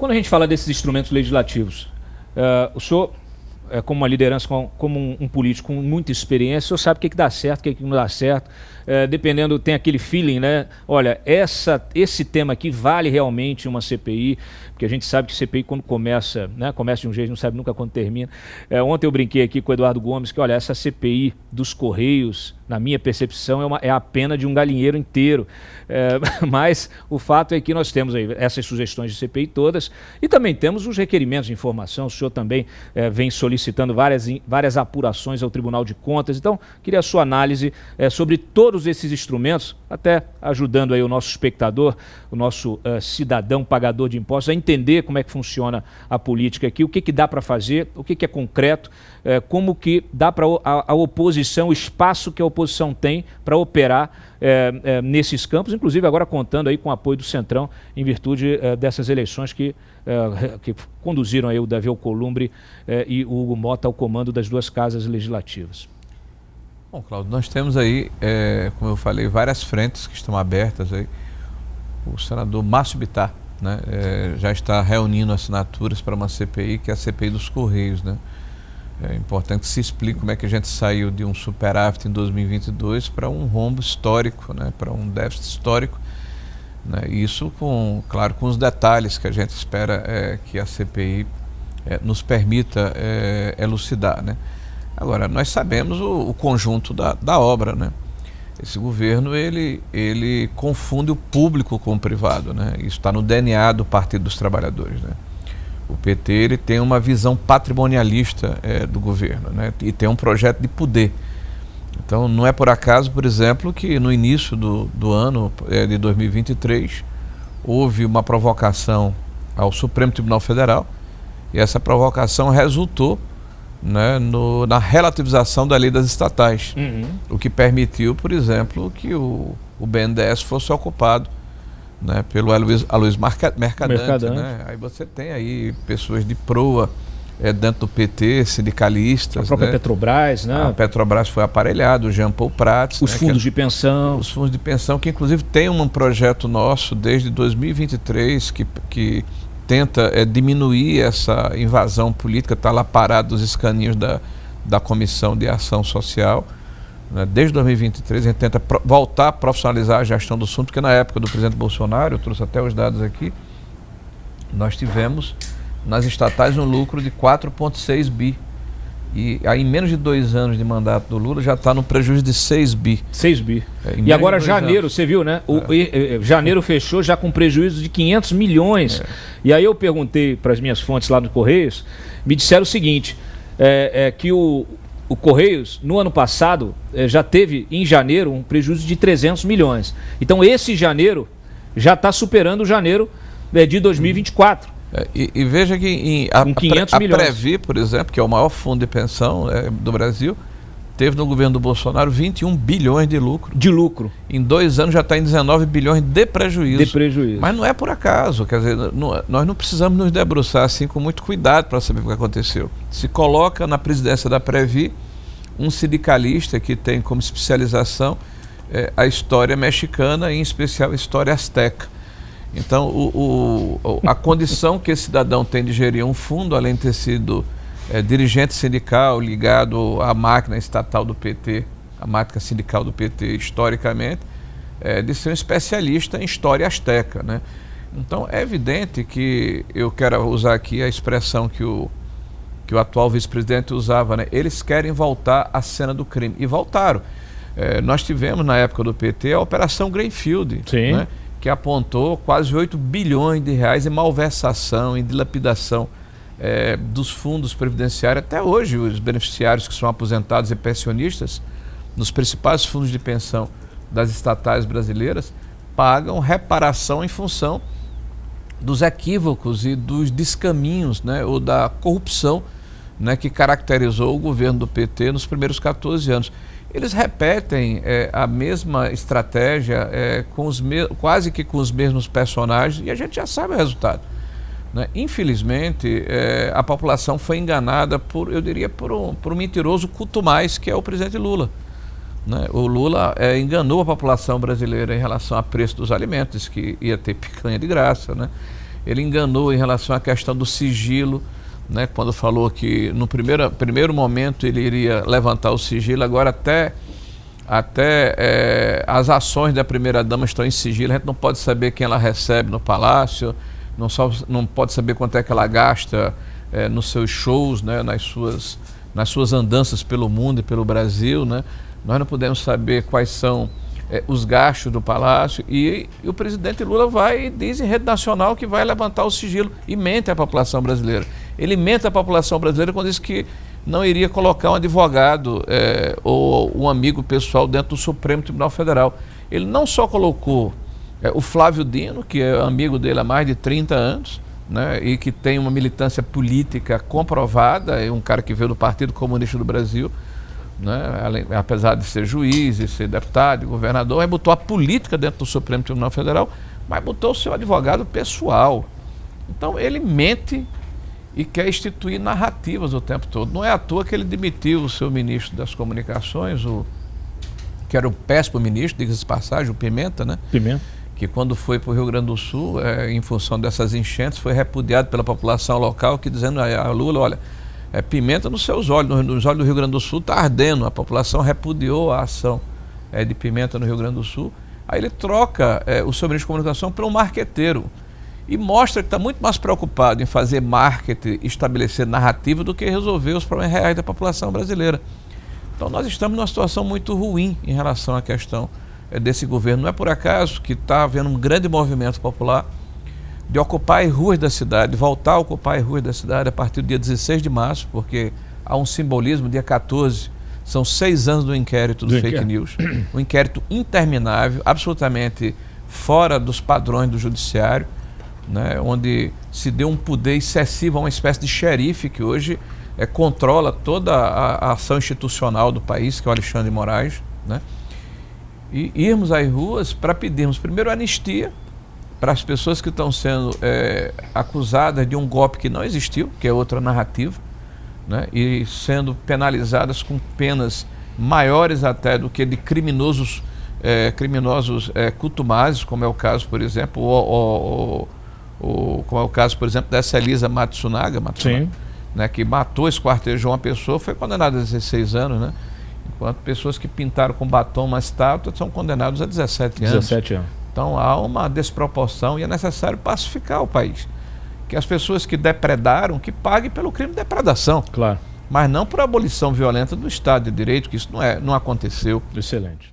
Quando a gente fala desses instrumentos legislativos, o senhor, como uma liderança, como um político com muita experiência, o senhor sabe o que dá certo, o que não dá certo, dependendo, tem aquele feeling, né? Olha, esse tema aqui vale realmente uma CPI, porque a gente sabe que CPI quando começa, né, começa de um jeito, não sabe nunca quando termina. Ontem eu brinquei aqui com o Eduardo Gomes que, olha, essa CPI dos Correios, na minha percepção, é a pena de um galinheiro inteiro. Mas o fato é que nós temos aí essas sugestões de CPI todas e também temos os requerimentos de informação. O senhor também vem solicitando várias apurações ao Tribunal de Contas. Então, queria a sua análise sobre todos esses instrumentos, até ajudando aí o nosso espectador, o nosso cidadão pagador de impostos, a entender como é que funciona a política aqui, o que dá para fazer, o que é concreto, como que dá para a oposição, o espaço que a oposição tem para operar nesses campos, inclusive agora contando aí com o apoio do Centrão em virtude dessas eleições que conduziram aí o Davi Alcolumbre e o Hugo Mota ao comando das duas casas legislativas. Bom, Cláudio, nós temos aí, como eu falei, várias frentes que estão abertas aí. O senador Márcio Bittar, né, já está reunindo assinaturas para uma CPI, que é a CPI dos Correios, né? É importante que se explique como é que a gente saiu de um superávit em 2022 para um rombo histórico, né, para um déficit histórico, né? Isso, claro, com os detalhes que a gente espera que a CPI nos permita elucidar, né? Agora, nós sabemos o conjunto da obra, né? Esse governo, ele confunde o público com o privado, né? Isso está no DNA do Partido dos Trabalhadores, né? O PT ele tem uma visão patrimonialista do governo, né? E tem um projeto de poder. Então, não é por acaso, por exemplo, que no início do ano de 2023 houve uma provocação ao Supremo Tribunal Federal e essa provocação resultou, né, na relativização da lei das estatais, o que permitiu, por exemplo, que o BNDES fosse ocupado, né, pelo Aloysio Mercadante. Né? Aí você tem aí pessoas de proa dentro do PT, sindicalistas. A própria, né? Petrobras, né? A Petrobras foi aparelhada, o Jean Paul Prats. Os fundos de pensão. Os fundos de pensão, que inclusive tem um projeto nosso desde 2023 que tenta diminuir essa invasão política, está lá parado nos escaninhos da Comissão de Ação Social. Desde 2023 a gente tenta voltar a profissionalizar a gestão do assunto, porque na época do presidente Bolsonaro, eu trouxe até os dados aqui, nós tivemos nas estatais um lucro de 4,6 bi. E aí em menos de 2 anos de mandato do Lula já está no prejuízo de 6 bi. 6 bi. E agora janeiro, você viu, né? Janeiro fechou já com prejuízo de 500 milhões. E aí eu perguntei para as minhas fontes lá no Correios, me disseram o seguinte, que o Correios, no ano passado, já teve, em janeiro, um prejuízo de 300 milhões. Então, esse janeiro já está superando o janeiro de 2024. E veja que a Previ, por exemplo, que é o maior fundo de pensão do Brasil, teve no governo do Bolsonaro 21 bilhões de lucro. De lucro. Em 2 anos já está em 19 bilhões de prejuízo. De prejuízo. Mas não é por acaso, quer dizer, nós não precisamos nos debruçar assim com muito cuidado para saber o que aconteceu. Se coloca na presidência da Previ um sindicalista que tem como especialização a história mexicana, em especial a história azteca. Então, a condição que esse cidadão tem de gerir um fundo, além de ter sido dirigente sindical ligado à máquina estatal do PT, a máquina sindical do PT historicamente, de ser um especialista em história azteca, né? Então, é evidente que eu quero usar aqui a expressão que o atual vice-presidente usava, né? Eles querem voltar à cena do crime. E voltaram. Nós tivemos, na época do PT, a Operação Greenfield, né? Que apontou quase 8 bilhões de reais em malversação, em dilapidação dos fundos previdenciários. Até hoje, os beneficiários que são aposentados e pensionistas, nos principais fundos de pensão das estatais brasileiras, pagam reparação em função dos equívocos e dos descaminhos, né, ou da corrupção, né, que caracterizou o governo do PT nos primeiros 14 anos. Eles repetem a mesma estratégia, quase que com os mesmos personagens, e a gente já sabe o resultado, né? Infelizmente, a população foi enganada eu diria, por um mentiroso culto mais, que é o presidente Lula, né? O Lula enganou a população brasileira em relação ao preço dos alimentos, que ia ter picanha de graça, né? Ele enganou em relação à questão do sigilo, né, quando falou que no primeiro momento ele iria levantar o sigilo. Agora até as ações da primeira-dama estão em sigilo. A gente não pode saber quem ela recebe no palácio, não pode saber quanto é que ela gasta nos seus shows, né, nas suas andanças pelo mundo e pelo Brasil, né? Nós não podemos saber quais são os gastos do palácio, e o presidente Lula vai e diz em rede nacional que vai levantar o sigilo e mente à população brasileira. Ele mente à população brasileira quando disse que não iria colocar um advogado ou um amigo pessoal dentro do Supremo Tribunal Federal. Ele não só colocou o Flávio Dino, que é amigo dele há mais de 30 anos, né, e que tem uma militância política comprovada, é um cara que veio do Partido Comunista do Brasil, né, apesar de ser juiz e ser deputado e governador, aí botou a política dentro do Supremo Tribunal Federal, mas botou o seu advogado pessoal. Então ele mente e quer instituir narrativas o tempo todo. Não é à toa que ele demitiu o seu ministro das Comunicações, que era o péssimo ministro, diga-se de passagem, o Pimenta, né? Pimenta. Que quando foi para o Rio Grande do Sul, em função dessas enchentes, foi repudiado pela população local, que dizendo a Lula, olha, pimenta nos seus olhos, nos olhos do Rio Grande do Sul está ardendo. A população repudiou a ação de Pimenta no Rio Grande do Sul. Aí ele troca o seu ministro de Comunicação por um marqueteiro e mostra que está muito mais preocupado em fazer marketing, estabelecer narrativa, do que resolver os problemas reais da população brasileira. Então nós estamos numa situação muito ruim em relação à questão desse governo. Não é por acaso que está havendo um grande movimento popular de ocupar as ruas da cidade, voltar a ocupar as ruas da cidade a partir do dia 16 de março, porque há um simbolismo. Dia 14, são 6 anos do inquérito do fake news. Um inquérito interminável, absolutamente fora dos padrões do judiciário, né, onde se deu um poder excessivo a uma espécie de xerife que hoje controla toda a ação institucional do país, que é o Alexandre de Moraes, né? E irmos às ruas para pedirmos primeiro anistia para as pessoas que estão sendo acusadas de um golpe que não existiu, que é outra narrativa, né? E sendo penalizadas com penas maiores até do que de criminosos contumazes, como é o caso, por exemplo, como é o caso, por exemplo, dessa Elisa Matsunaga, né, que matou, esquartejou uma pessoa, foi condenada a 16 anos, né? Enquanto pessoas que pintaram com batom uma estátua são condenados a 17 anos. 17 anos. Então há uma desproporção e é necessário pacificar o país. Que as pessoas que depredaram, que paguem pelo crime de depredação. Claro. Mas não por abolição violenta do Estado de Direito, que isso não aconteceu. Excelente.